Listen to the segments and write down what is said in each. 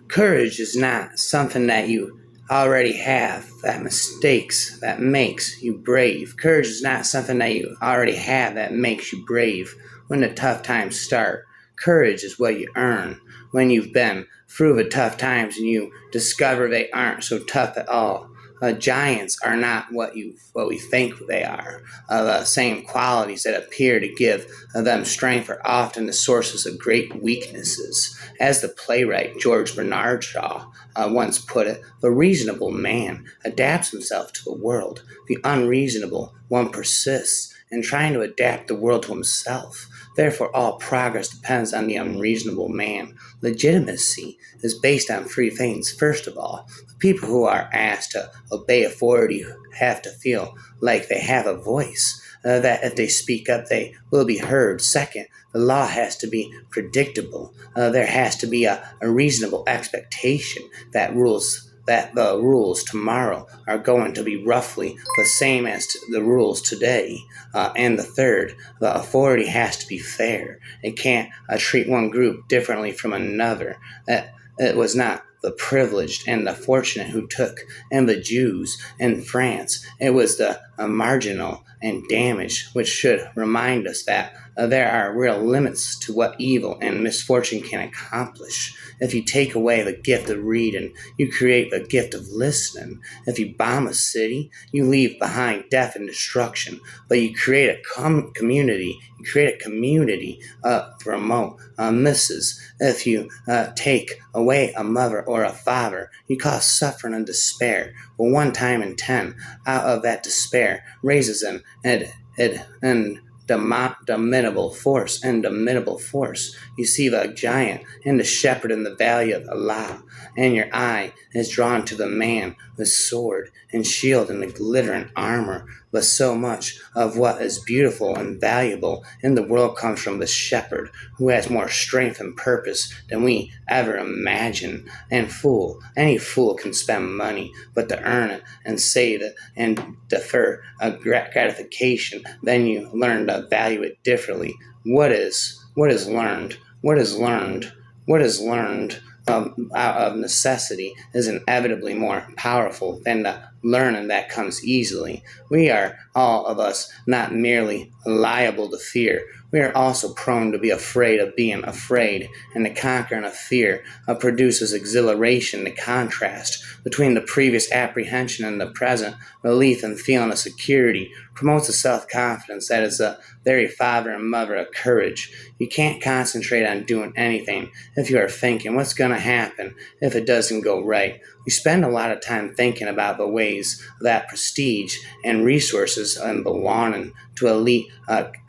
Courage is not something that you already have, that makes you brave. Courage is not something that you already have that makes you brave when the tough times start. Courage is what you earn when you've been through the tough times and you discover they aren't so tough at all. Giants are not what we think they are. The same qualities that appear to give them strength are often the sources of great weaknesses. As the playwright George Bernard Shaw once put it, the reasonable man adapts himself to the world. The unreasonable one persists in trying to adapt the world to himself. Therefore, all progress depends on the unreasonable man. Legitimacy is based on three things. First of all, the people who are asked to obey authority have to feel like they have a voice, that if they speak up, they will be heard. Second, the law has to be predictable. There has to be a reasonable expectation that the rules tomorrow are going to be roughly the same as the rules today. And the third, the authority has to be fair. It can't treat one group differently from another. It was not the privileged and the fortunate who took, and the Jews in France. It was the marginal and damaged, which should remind us that there are real limits to what evil and misfortune can accomplish. If you take away the gift of reading, you create the gift of listening. If you bomb a city, you leave behind death and destruction, but you create a community. You create a community to promote misses. If you take away a mother or a father, you cause suffering and despair. But one time in 10, out of that despair raises an indomitable force. You see the giant and the shepherd in the valley of Allah, and your eye is drawn to the man with sword and shield and the glittering armor. But so much of what is beautiful and valuable in the world comes from the shepherd, who has more strength and purpose than we ever imagine. Any fool can spend money, but to earn it and save it and defer a gratification, then you learn to value it differently. What is learned? What is learned? What is learned out of necessity is inevitably more powerful than the learning that comes easily. We are, all of us, not merely liable to fear. We are also prone to be afraid of being afraid, and the conquering of fear produces exhilaration. The contrast between the previous apprehension and the present relief and feeling of security promotes a self-confidence that is the very father and mother of courage. You can't concentrate on doing anything if you are thinking what's going to happen if it doesn't go right. We spend a lot of time thinking about the ways that prestige and resources and belonging to elite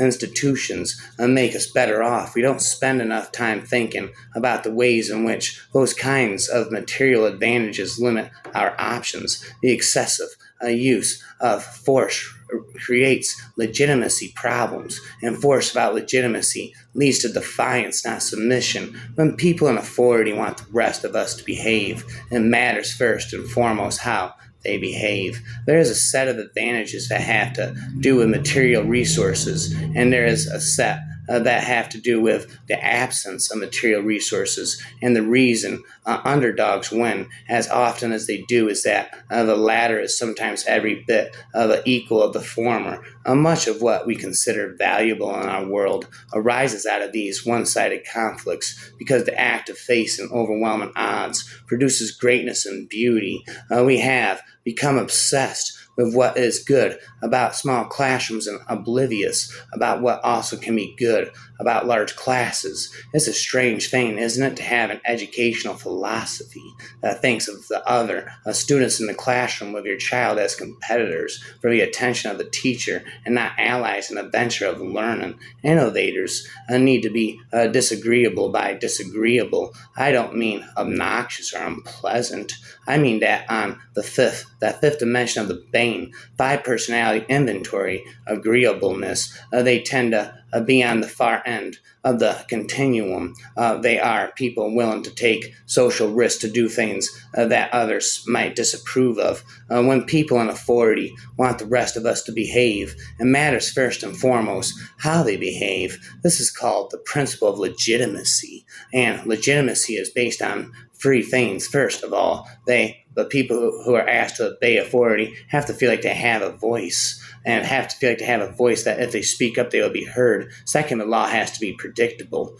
institutions make us better off. We don't spend enough time thinking about the ways in which those kinds of material advantages limit our options. The excessive use of force creates legitimacy problems, and force without legitimacy leads to defiance, not submission. When people in authority want the rest of us to behave, it matters first and foremost how they behave. There is a set of advantages that have to do with material resources, and there is a set that have to do with the absence of material resources. And the reason underdogs win as often as they do is that the latter is sometimes every bit the equal of the former. Much of what we consider valuable in our world arises out of these one-sided conflicts, because the act of facing overwhelming odds produces greatness and beauty. We have become obsessed with what is good about small classrooms and oblivious about what also can be good about large classes. It's a strange thing, isn't it, to have an educational philosophy that thinks of the other students in the classroom with your child as competitors for the attention of the teacher and not allies in the venture of learning. Innovators need to be disagreeable by disagreeable. I don't mean obnoxious or unpleasant. I mean that on that fifth dimension of the Bain 5 personality inventory, agreeableness, they tend to be on the far end of the continuum. They are people willing to take social risks to do things that others might disapprove of. When people in authority want the rest of us to behave, it matters first and foremost how they behave. This is called the principle of legitimacy, and legitimacy is based on free things. First of all, the people who are asked to obey authority have to feel like they have a voice, and have to feel like they have a voice that if they speak up, they will be heard. Second, the law has to be predictable.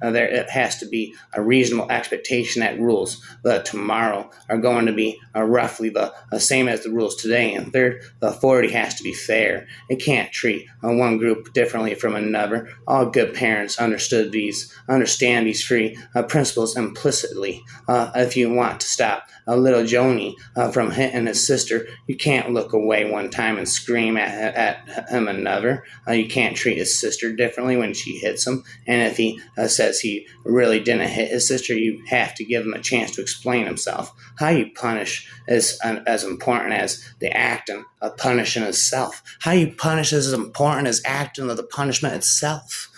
There it has to be a reasonable expectation that rules tomorrow are going to be roughly the same as the rules today. And third, the authority has to be fair. It can't treat one group differently from another. All good parents understand these free principles implicitly. If you want to stop little Joni from hitting his sister, you can't look away one time and scream at him another. You can't treat his sister differently when she hits him. And if he says he really didn't hit his sister, you have to give him a chance to explain himself. How you punish is as important as the acting of punishing itself. How you punish is as important as acting of the punishment itself.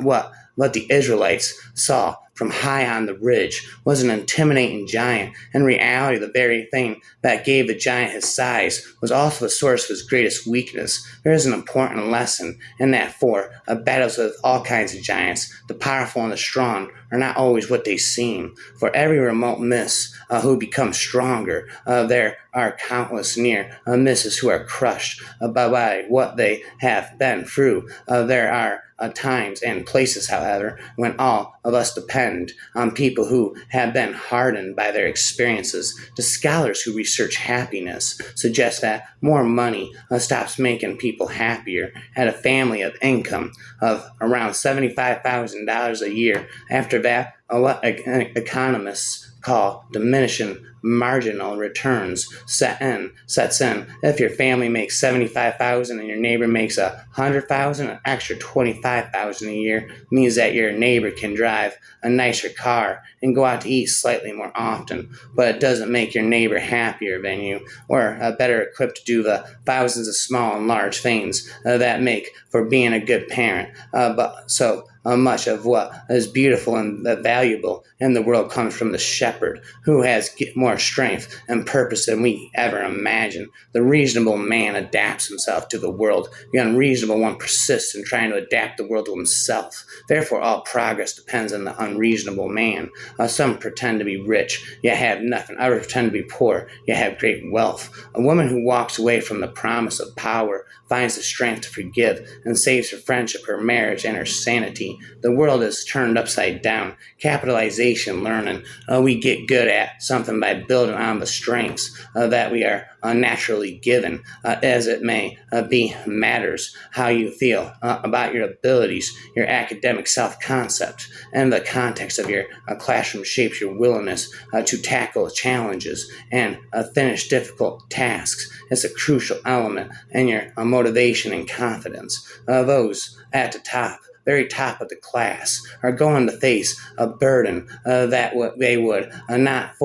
What the Israelites saw from high on the ridge was an intimidating giant. In reality, the very thing that gave the giant his size was also the source of his greatest weakness. There is an important lesson in that for battles with all kinds of giants, the powerful and the strong are not always what they seem. For every remote miss who becomes stronger, there are countless near misses who are crushed by what they have been through. There are times and places, however, when all of us depend on people who have been hardened by their experiences. The scholars who research happiness suggest that more money stops making people happier. At a family of income of around $75,000 a year, after that, what economists call diminishing marginal returns sets in. If your family makes $75,000 and your neighbor makes $100,000, an extra $25,000 a year means that your neighbor can drive a nicer car and go out to eat slightly more often, but it doesn't make your neighbor happier than you or better equipped to do the thousands of small and large things that make for being a good parent. Much of what is beautiful and valuable in the world comes from the shepherd, who has more strength and purpose than we ever imagine. The reasonable man adapts himself to the world. The unreasonable one persists in trying to adapt the world to himself. Therefore, all progress depends on the unreasonable man. Some pretend to be rich, yet have nothing. Others pretend to be poor, yet have great wealth. A woman who walks away from the promise of power finds the strength to forgive and saves her friendship, her marriage, and her sanity. The world is turned upside down. Capitalization learning. We get good at something by building on the strengths that we are naturally given. As it may be, matters how you feel about your abilities, your academic self-concept, and the context of your classroom shapes your willingness to tackle challenges and finish difficult tasks. It's a crucial element in your motivation and confidence. Those at the top, very top of the class, are going to face a burden that they would not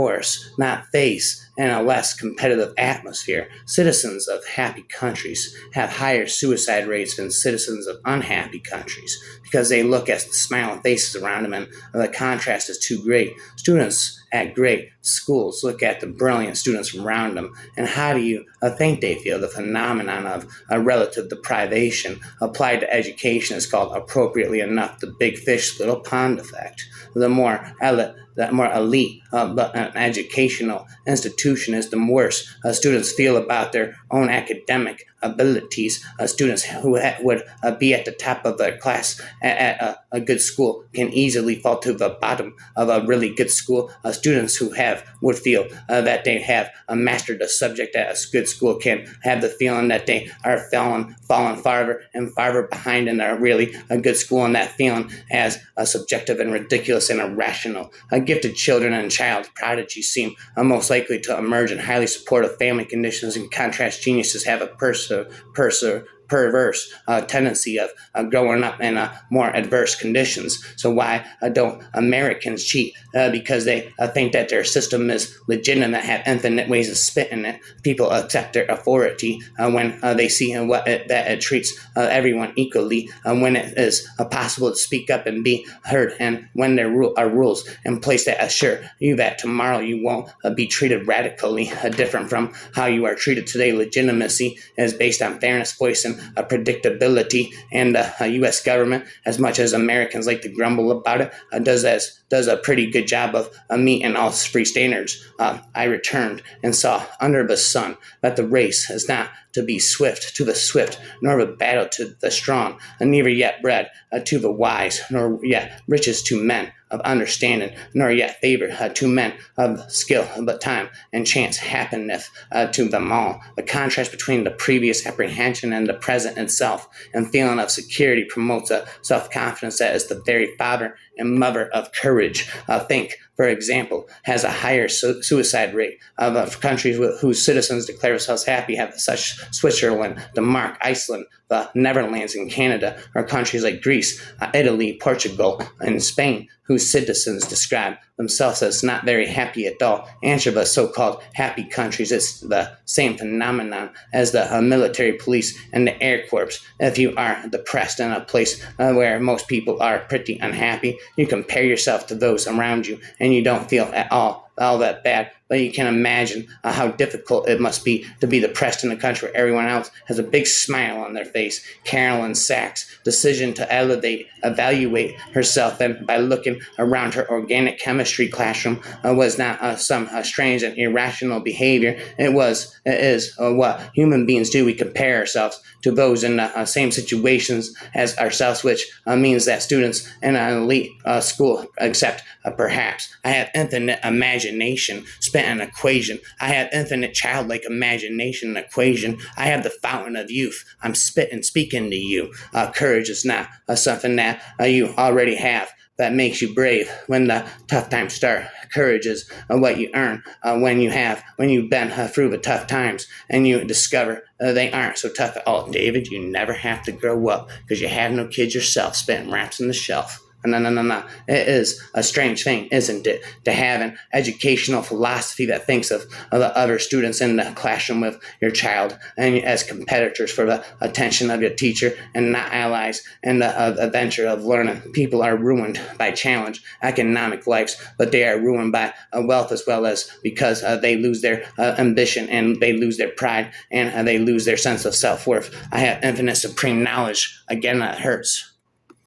face in a less competitive atmosphere. Citizens of happy countries have higher suicide rates than citizens of unhappy countries because they look at the smiling faces around them and the contrast is too great. Students at great schools look at the brilliant students around them, and how do you think they feel? The phenomenon of relative deprivation applied to education is called, appropriately enough, the big fish, little pond effect. The more elite but an educational institution is, the worse students feel about their own academic abilities. Students who would be at the top of their class at a good school can easily fall to the bottom of a really good school. Students who would feel that they have mastered a subject at a good school can have the feeling that they are falling farther and farther behind in a really good school, and that feeling as subjective and ridiculous and irrational. Gifted children and child prodigies seem most likely to emerge in highly supportive family conditions. In contrast, geniuses have a perverse tendency of growing up in more adverse conditions. So why don't Americans cheat? Because they think that their system is legitimate, have infinite ways of spitting it. People accept their authority when they see that it treats everyone equally, when it is possible to speak up and be heard, and when there are rules in place that assure you that tomorrow you won't be treated radically different from how you are treated today. Legitimacy is based on fairness, voice, and predictability, and the U.S. government, as much as Americans like to grumble about it, does as does a pretty good job of meeting all free standards. I returned and saw under the sun that the race is not to be swift to the swift, nor the battle to the strong, and neither yet bread to the wise, nor yet riches to men of understanding, nor yet favor to men of skill, but time and chance happeneth to them all. The contrast between the previous apprehension and the present itself, and feeling of security promotes a self-confidence that is the very father and mother of courage. Think, for example, has a higher suicide rate of countries whose citizens declare themselves happy, have such Switzerland, Denmark, Iceland, the Netherlands, and Canada, or countries like Greece, Italy, Portugal, and Spain, whose citizens describe themselves as not very happy at all. Answer the so-called happy countries. It's the same phenomenon as the military police and the air corps. If you are depressed in a place where most people are pretty unhappy, you compare yourself to those around you, and you don't feel at all that bad. But you can imagine how difficult it must be to be depressed in a country where everyone else has a big smile on their face. Carolyn Sachs' decision to evaluate herself, and by looking around her organic chemistry classroom, was not some strange and irrational behavior. It is what human beings do. We compare ourselves to those in the same situations as ourselves, which means that students in an elite school accept perhaps. I have infinite imagination, spent an equation. I have infinite childlike imagination, an equation. I have the fountain of youth. I'm speaking to you. Courage is not something that you already have that makes you brave when the tough times start. Courage is what you earn when you've been through the tough times and you discover they aren't so tough at all. David, you never have to grow up because you have no kids yourself, spitting raps on the shelf. No. It is a strange thing, isn't it, to have an educational philosophy that thinks of the other students in the classroom with your child and as competitors for the attention of your teacher and not allies in the adventure of learning. People are ruined by challenge, economic lives, but they are ruined by wealth as well as because they lose their ambition and they lose their pride and they lose their sense of self-worth. I have infinite supreme knowledge. Again, that hurts.